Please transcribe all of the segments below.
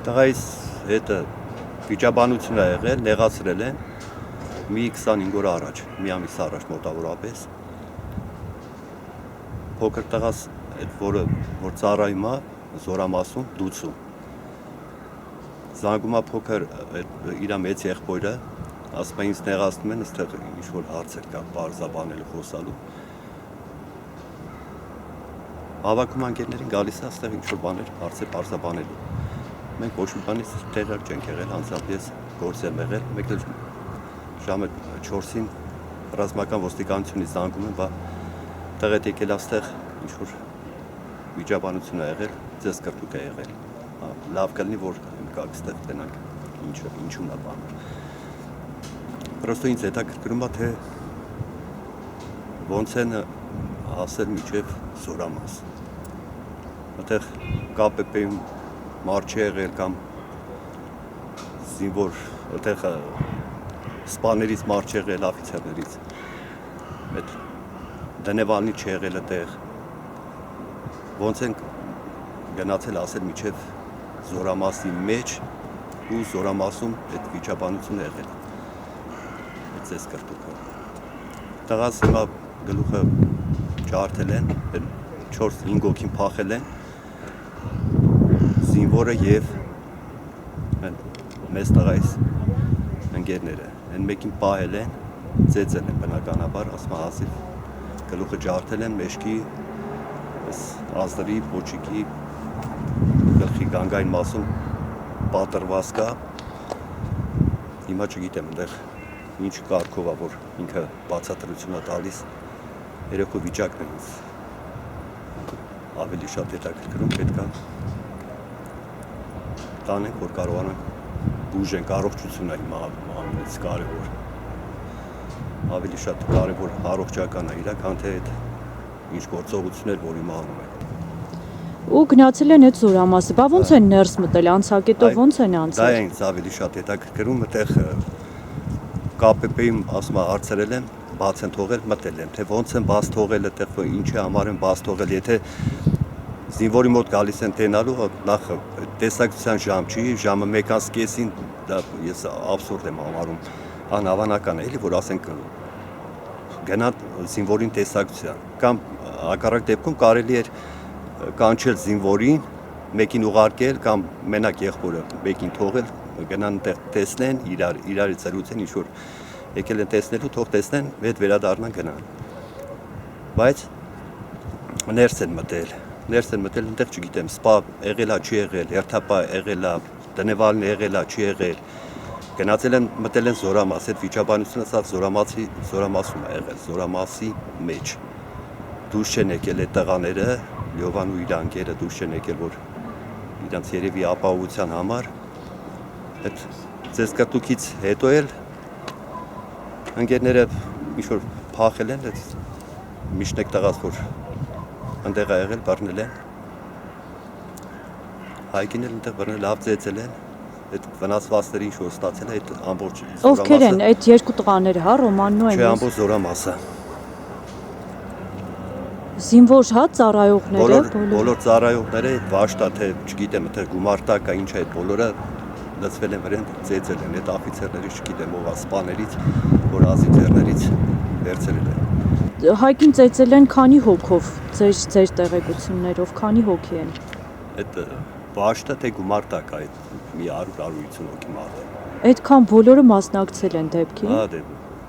Տղայիս հետ վիճաբանություն է եղել, նեղացրել են մի 25 օր առաջ, մի ամիս առաջ մոտավորապես։ Փոքր տղաս այդ որը որ ծառայում է Զորամասում լուծում։ Զանգում է փոքր իր մեծ եղբորը, ասում է ինձ նեղացնում են, այստեղ ինչ-որ հարցեր կա, բարձաբանելու խոսալու։ Հավաքում անկերներին գալիս է այստեղ ինչ-որ բաներ, հարցեր բարձաբանելու։ Մենք ոչ մի բանից տեղյակ չենք եղել, անձամբ ես գործ եմ եղել, մեկ էլ ժամը 4-ին ռազմական ոստիկանությունից զանգում են, բա տղետ եկել այստեղ ինչ-որ վիճաբանություն է եղել, ձեզ կրտուկ է եղել։ Լավ կլինի, որ գաք այստեղ տենանք ինչու՞ն է բանը։ Պրոստո ինձ հետաքրքրում է, թե ոնց են հասել մինչև Զորամաս։ Այդտեղ ԿՊՊ-ում մարդ չի եղել կամ զինվոր, այդտեղ սպաներից մարդ չի եղել, աֆիցերներից։ Այդ դնևալնի չի եղել այդտեղ։ Ոնց են գնացել ասել մինչև Զորամասի մեջ ու Զորամասում այդ վիճաբանությունը եղել։ Այդ ձեզ կրտուկը։ Տղաս հիմա գլուխը ջարդել են, 4-5 հոգին փախել են, զինվորը և մեծ տղայիս ընկերները։ Այն մեկին պահել են, ծեծել են բնականաբար, ասում է հազիվ գլուխը ջարդել են, մեջքի ազդրի, պոչիկի, գլխի գանգային մասում պատրված կա։ Հիմա չգիտեմ այնտեղ ինչ կարգով է, որ ինքը բացատրություն է տալիս, երեքո վիճակն է ինձ ավելի շատ հետաքրքրում, պետք է տանենք, որ կարողանանք բուժենք, առողջությունը հիմա ամենից կարևոր, ավելի շատ կարևոր առողջական է իրա, քան թե այդ ինչ գործողություններ, որ հիմա անում են։ Ու գնացել են այդ Զորամասը, բա ոնց են ներս մտել, անցակետով ոնց են անցել։ Դա է ինձ ավելի շատ հետաքրքրում, այդտեղ ԿՊՊ-ում ասում է հարցրել են, բաց են թողել, մտել են, թե ոնց են բաց թողել, այդտեղ ինչի համար են բաց թողել, եթե զինվորի մոտ գալիս են տենալու, նախ տեսակցության ժամ չի, ժամը 1:30-ին, դա ես աբսուրդ եմ համարում, անհավանական է, էլի որ ասենք գնա զինվորին տեսակցության, կամ հակառակ դեպքում կարելի էր կանչել զինվորին, մեկին ուղարկել կամ մենակ եղբորը մեկին թողել, գնան այնտեղ տեսնեն, իրար ծրուցեն, ինչ որ եկել են տեսնելու, թող տեսնեն, հետ վերադառնան գնան։ Բայց ներս են մտել, այնտեղ չգիտեմ, սպա եղել է, չի եղել, հերթապա եղել է, դնևալն եղել է, չի եղել։ Գնացել են, մտել են Զորամաս, այդ վիճաբանությունը սա Զորամասում է եղել, Զորամասի մեջ։ Դուրս չեն եկել այդ տղաները, Լյովան ու իր անկերը դուրս չեն եկել, որ իրանց երևի ապահովության համար, այդ ձեզ կրտուկից հետո էլ ընկերները ինչ-որ փախել են, միշնեք տղաս, որ ընդեղ է եղել, բռնել են, հայկին էլ ընդեղ բռնել, լավ ծեծել են, այդ վնասվածքները ինչ-որ ստացել է, այդ ամբողջ Զորամասը։ Ովքեր են այդ երկու տղաները, հա, Ռոմանն ու Չէ, ամբողջ Զորամասը։ Զինվոր հա ծառայողները, բոլոր ծառայողները, վաշտա, թե չգիտեմ, թե գումարտակա, ինչ է այդ բոլորը լծվել են վրան, ծեծել են, այդ աֆիցերներից, չգիտեմ, ով սպաներից, որ ազիթերներից վերցրել են։ Հայկին ծեծել են քանի հոգով, ձեր տեղեկություններով, քանի հոգի են։ Այդ վաշտա, թե գումարտակա, այդ մի 100-150 հոգի մարդ է։ Այդքան բոլորը մասնակցել են դեպքին։ Հա, դե,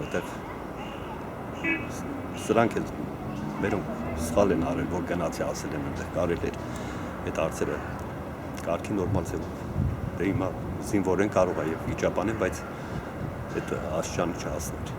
այդտեղ սրանք էլ մերոնք սխալ են արել, որ գնացի ասել են այնտեղ կարել էր այդ հարցերը կարգի նորմալ ձևով։ Դե հիմա զինվորեն կարող է եւ վիճաբան են, բայց այդ աստիճանը չհասներ։